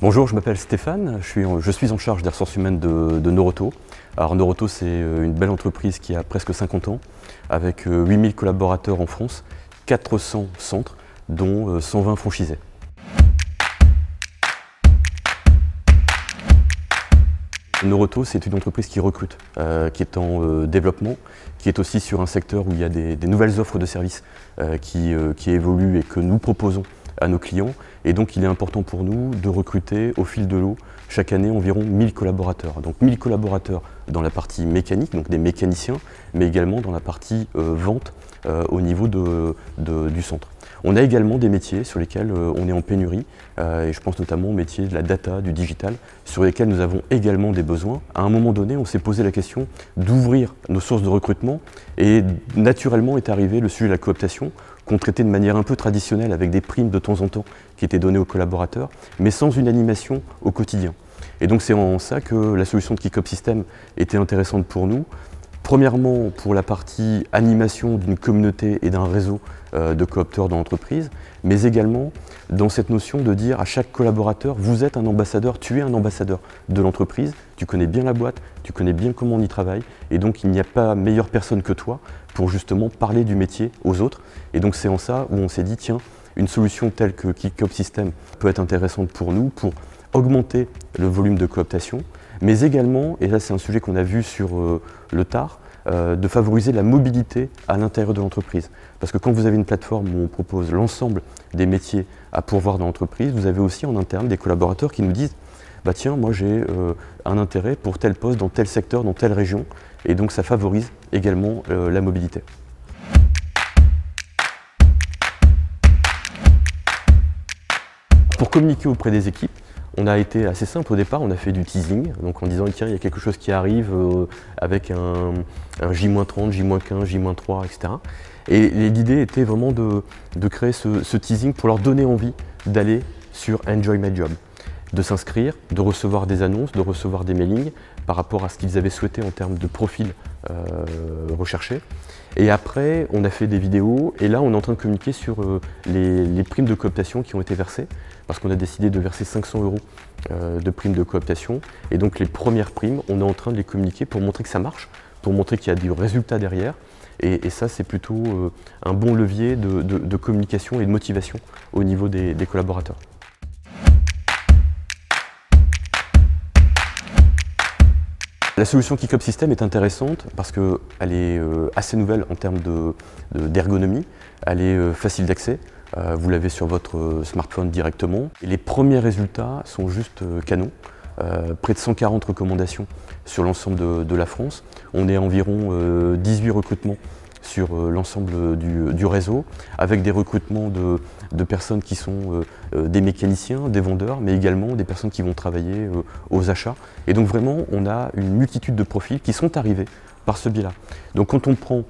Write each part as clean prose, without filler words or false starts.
Bonjour, je m'appelle Stéphane, je suis en charge des ressources humaines de Noroto. Alors Noroto, c'est une belle entreprise qui a presque 50 ans, avec 8000 collaborateurs en France, 400 centres, dont 120 franchisés. Noroto, c'est une entreprise qui recrute, qui est en développement, qui est aussi sur un secteur où il y a des nouvelles offres de services qui évoluent et que nous proposons à nos clients. Et donc il est important pour nous de recruter au fil de l'eau chaque année environ 1000 collaborateurs. Donc 1000 collaborateurs dans la partie mécanique, donc des mécaniciens, mais également dans la partie vente au niveau du centre. On a également des métiers sur lesquels on est en pénurie, et je pense notamment aux métiers de la data, du digital, sur lesquels nous avons également des besoins. À un moment donné, on s'est posé la question d'ouvrir nos sources de recrutement, et naturellement est arrivé le sujet de la cooptation, qu'on traitait de manière un peu traditionnelle avec des primes de temps en temps qui étaient données aux collaborateurs, mais sans une animation au quotidien. Et donc c'est en ça que la solution de Kickoff System était intéressante pour nous. Premièrement, pour la partie animation d'une communauté et d'un réseau de coopteurs dans l'entreprise, mais également dans cette notion de dire à chaque collaborateur, vous êtes un ambassadeur, tu es un ambassadeur de l'entreprise, tu connais bien la boîte, tu connais bien comment on y travaille, et donc il n'y a pas meilleure personne que toi pour justement parler du métier aux autres. Et donc c'est en ça où on s'est dit, tiens, une solution telle que Kickoff System peut être intéressante pour nous, pour augmenter le volume de cooptation, mais également, et là c'est un sujet qu'on a vu sur le tard, de favoriser la mobilité à l'intérieur de l'entreprise. Parce que quand vous avez une plateforme où on propose l'ensemble des métiers à pourvoir dans l'entreprise, vous avez aussi en interne des collaborateurs qui nous disent bah tiens, moi j'ai un intérêt pour tel poste dans tel secteur, dans telle région, et donc ça favorise également la mobilité. Pour communiquer auprès des équipes, on a été assez simple au départ, on a fait du teasing, donc en disant tiens, il y a quelque chose qui arrive avec un J-30, J-15, J-3, etc. Et l'idée était vraiment de créer ce teasing pour leur donner envie d'aller sur Enjoy My Job, de s'inscrire, de recevoir des annonces, de recevoir des mailings par rapport à ce qu'ils avaient souhaité en termes de profil recherché. Et après, on a fait des vidéos et là, on est en train de communiquer sur les primes de cooptation qui ont été versées, parce qu'on a décidé de verser 500 € de primes de cooptation. Et donc les premières primes, on est en train de les communiquer pour montrer que ça marche, pour montrer qu'il y a du résultat derrière. Et ça, c'est plutôt un bon levier de communication et de motivation au niveau des collaborateurs. La solution Kickoff System est intéressante parce qu'elle est assez nouvelle en termes d'ergonomie, elle est facile d'accès, vous l'avez sur votre smartphone directement. Et les premiers résultats sont juste canons, près de 140 recommandations sur l'ensemble de la France. On est à environ 18 recrutements sur l'ensemble du réseau, avec des recrutements de personnes qui sont des mécaniciens, des vendeurs, mais également des personnes qui vont travailler aux achats. Et donc vraiment, on a une multitude de profils qui sont arrivés par ce biais-là. Donc quand on prend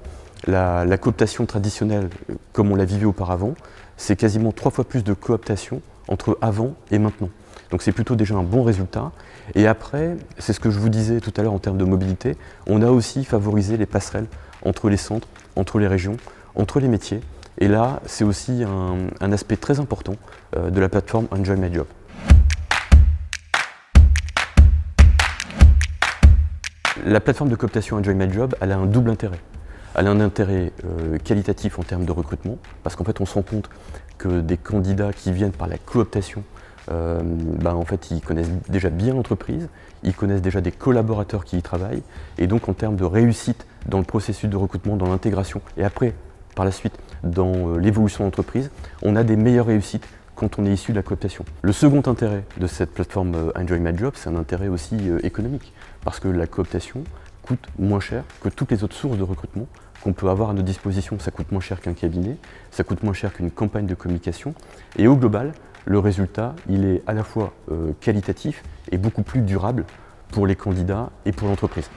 la cooptation traditionnelle comme on l'a vivée auparavant, c'est quasiment 3 fois plus de cooptation entre avant et maintenant. Donc c'est plutôt déjà un bon résultat. Et après, c'est ce que je vous disais tout à l'heure en termes de mobilité, on a aussi favorisé les passerelles entre les centres, entre les régions, entre les métiers. Et là, c'est aussi un aspect très important de la plateforme Enjoy My Job. La plateforme de cooptation Enjoy My Job, elle a un double intérêt. Elle a un intérêt qualitatif en termes de recrutement, parce qu'en fait, on se rend compte que des candidats qui viennent par la cooptation, en fait, ils connaissent déjà bien l'entreprise, ils connaissent déjà des collaborateurs qui y travaillent, et donc en termes de réussite dans le processus de recrutement, dans l'intégration, et après, par la suite, dans l'évolution de l'entreprise, on a des meilleures réussites quand on est issu de la cooptation. Le second intérêt de cette plateforme Enjoy My Job, c'est un intérêt aussi économique, parce que la cooptation coûte moins cher que toutes les autres sources de recrutement qu'on peut avoir à notre disposition. Ça coûte moins cher qu'un cabinet, ça coûte moins cher qu'une campagne de communication, et au global, le résultat, il est à la fois qualitatif et beaucoup plus durable pour les candidats et pour l'entreprise.